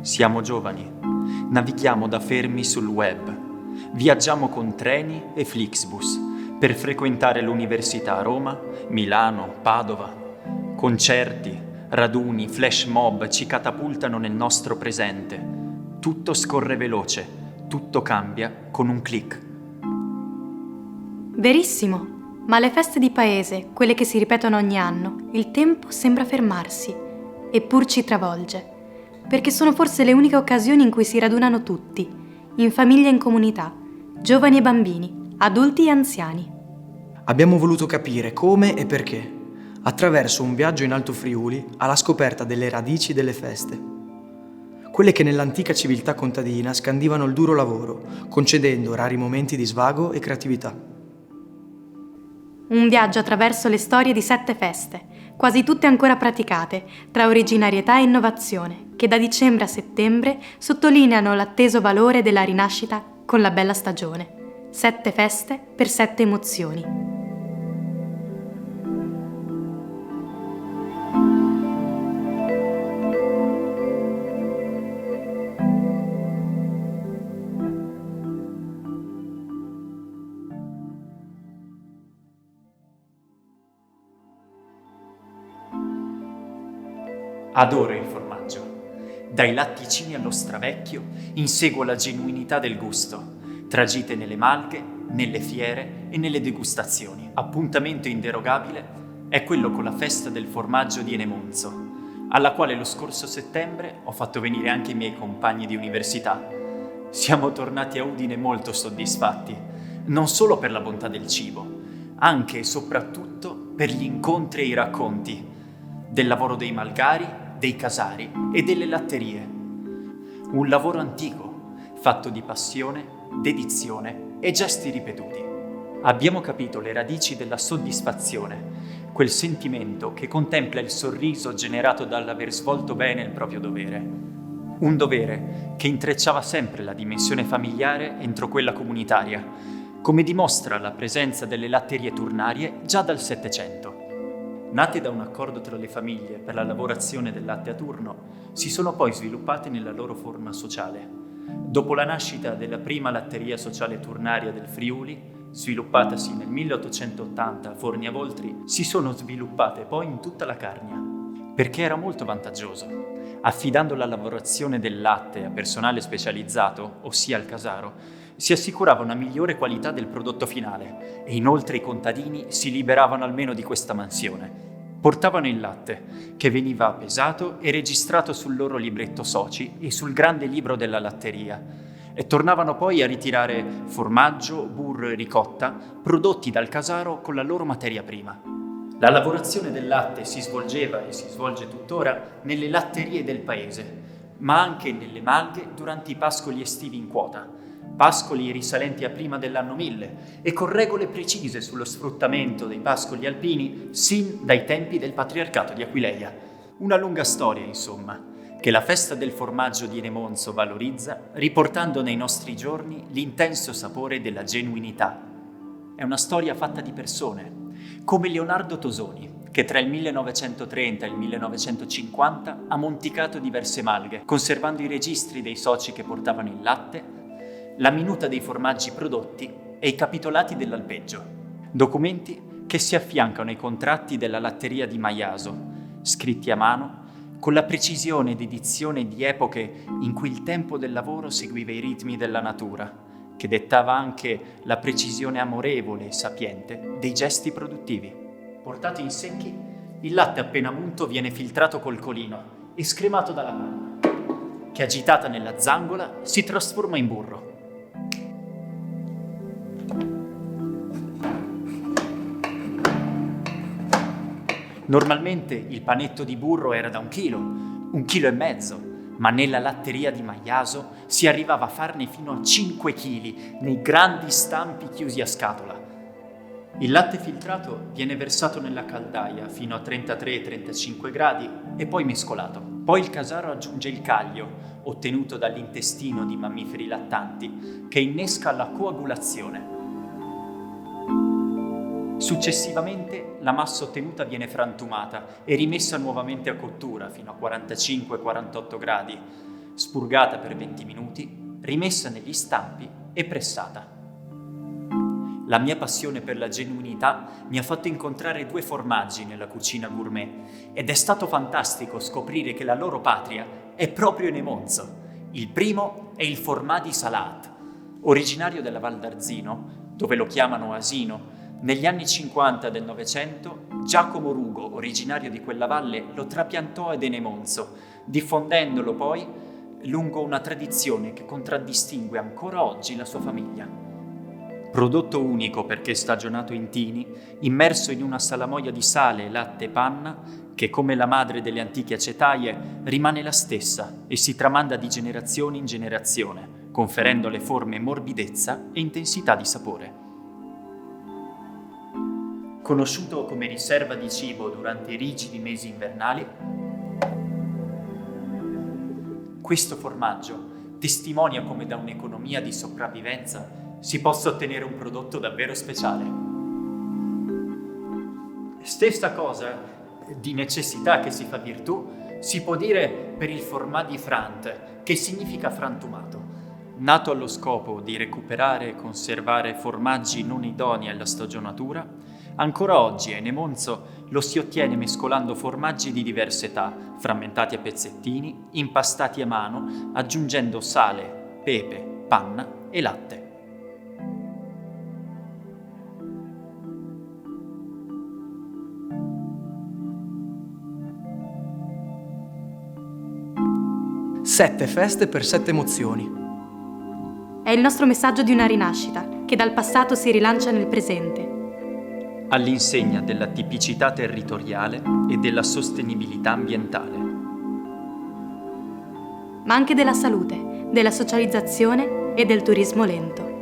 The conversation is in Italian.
Siamo giovani, navighiamo da fermi sul web, viaggiamo con treni e Flixbus per frequentare l'università a Roma, Milano, Padova. Concerti, raduni, flash mob ci catapultano nel nostro presente. Tutto scorre veloce, tutto cambia con un click. Verissimo, ma alle feste di paese, quelle che si ripetono ogni anno, il tempo sembra fermarsi, eppur ci travolge. Perché sono forse le uniche occasioni in cui si radunano tutti, in famiglia e in comunità, giovani e bambini, adulti e anziani. Abbiamo voluto capire come e perché, attraverso un viaggio in Alto Friuli alla scoperta delle radici delle feste. Quelle che nell'antica civiltà contadina scandivano il duro lavoro, concedendo rari momenti di svago e creatività. Un viaggio attraverso le storie di 7 feste, quasi tutte ancora praticate, tra originarietà e innovazione, che da dicembre a settembre sottolineano l'atteso valore della rinascita con la bella stagione. 7 feste per 7 emozioni. Adoro il formaggio. Dai latticini allo stravecchio inseguo la genuinità del gusto, tragite nelle malghe, nelle fiere e nelle degustazioni. Appuntamento inderogabile è quello con la festa del formaggio di Enemonzo, alla quale lo scorso settembre ho fatto venire anche i miei compagni di università. Siamo tornati a Udine molto soddisfatti, non solo per la bontà del cibo, anche e soprattutto per gli incontri e i racconti, del lavoro dei malgari, dei casari e delle latterie. Un lavoro antico, fatto di passione, dedizione e gesti ripetuti. Abbiamo capito le radici della soddisfazione, quel sentimento che contempla il sorriso generato dall'aver svolto bene il proprio dovere. Un dovere che intrecciava sempre la dimensione familiare entro quella comunitaria, come dimostra la presenza delle latterie turnarie già dal Settecento. Nate da un accordo tra le famiglie per la lavorazione del latte a turno, si sono poi sviluppate nella loro forma sociale. Dopo la nascita della prima latteria sociale turnaria del Friuli, sviluppatasi nel 1880 a Forni a Voltri, si sono sviluppate poi in tutta la Carnia, perché era molto vantaggioso. Affidando la lavorazione del latte a personale specializzato, ossia al casaro, si assicurava una migliore qualità del prodotto finale e inoltre i contadini si liberavano almeno di questa mansione. Portavano il latte, che veniva pesato e registrato sul loro libretto soci e sul grande libro della latteria, e tornavano poi a ritirare formaggio, burro e ricotta prodotti dal casaro con la loro materia prima. La lavorazione del latte si svolgeva e si svolge tuttora nelle latterie del paese, ma anche nelle malghe durante i pascoli estivi in quota, pascoli risalenti a prima dell'anno 1000 e con regole precise sullo sfruttamento dei pascoli alpini sin dai tempi del patriarcato di Aquileia. Una lunga storia, insomma, che la festa del formaggio di Enemonzo valorizza, riportando nei nostri giorni l'intenso sapore della genuinità. È una storia fatta di persone, come Leonardo Tosoni, che tra il 1930 e il 1950 ha monticato diverse malghe, conservando i registri dei soci che portavano il latte, la minuta dei formaggi prodotti e i capitolati dell'alpeggio. Documenti che si affiancano ai contratti della latteria di Maiaso, scritti a mano, con la precisione ed edizione di epoche in cui il tempo del lavoro seguiva i ritmi della natura, che dettava anche la precisione amorevole e sapiente dei gesti produttivi. Portato in secchi, il latte appena munto viene filtrato col colino e scremato dalla panna, che agitata nella zangola si trasforma in burro. Normalmente il panetto di burro era da 1 chilo, 1,5 chili, ma nella latteria di Maiaso si arrivava a farne fino a 5 chili nei grandi stampi chiusi a scatola. Il latte filtrato viene versato nella caldaia fino a 33-35 gradi e poi mescolato. Poi il casaro aggiunge il caglio, ottenuto dall'intestino di mammiferi lattanti, che innesca la coagulazione. Successivamente la massa ottenuta viene frantumata e rimessa nuovamente a cottura fino a 45-48 gradi, spurgata per 20 minuti, rimessa negli stampi e pressata. La mia passione per la genuinità mi ha fatto incontrare 2 formaggi nella cucina gourmet ed è stato fantastico scoprire che la loro patria è proprio in Emonzo. Il primo è il Formadi Salat, originario della Val d'Arzino, dove lo chiamano asino. Negli anni 50 del Novecento, Giacomo Rugo, originario di quella valle, lo trapiantò ad Enemonzo, diffondendolo poi lungo una tradizione che contraddistingue ancora oggi la sua famiglia. Prodotto unico perché stagionato in tini, immerso in una salamoia di sale, latte e panna, che come la madre delle antiche acetaie rimane la stessa e si tramanda di generazione in generazione, conferendo alle forme morbidezza e intensità di sapore. Conosciuto come riserva di cibo durante i rigidi mesi invernali, questo formaggio testimonia come da un'economia di sopravvivenza si possa ottenere un prodotto davvero speciale. Stessa cosa di necessità che si fa virtù si può dire per il Formadi Frant, che significa frantumato. Nato allo scopo di recuperare e conservare formaggi non idonei alla stagionatura, ancora oggi a Enemonzo lo si ottiene mescolando formaggi di diverse età, frammentati a pezzettini, impastati a mano, aggiungendo sale, pepe, panna e latte. Sette feste per 7 emozioni. È il nostro messaggio di una rinascita, che dal passato si rilancia nel presente. All'insegna della tipicità territoriale e della sostenibilità ambientale. Ma anche della salute, della socializzazione e del turismo lento.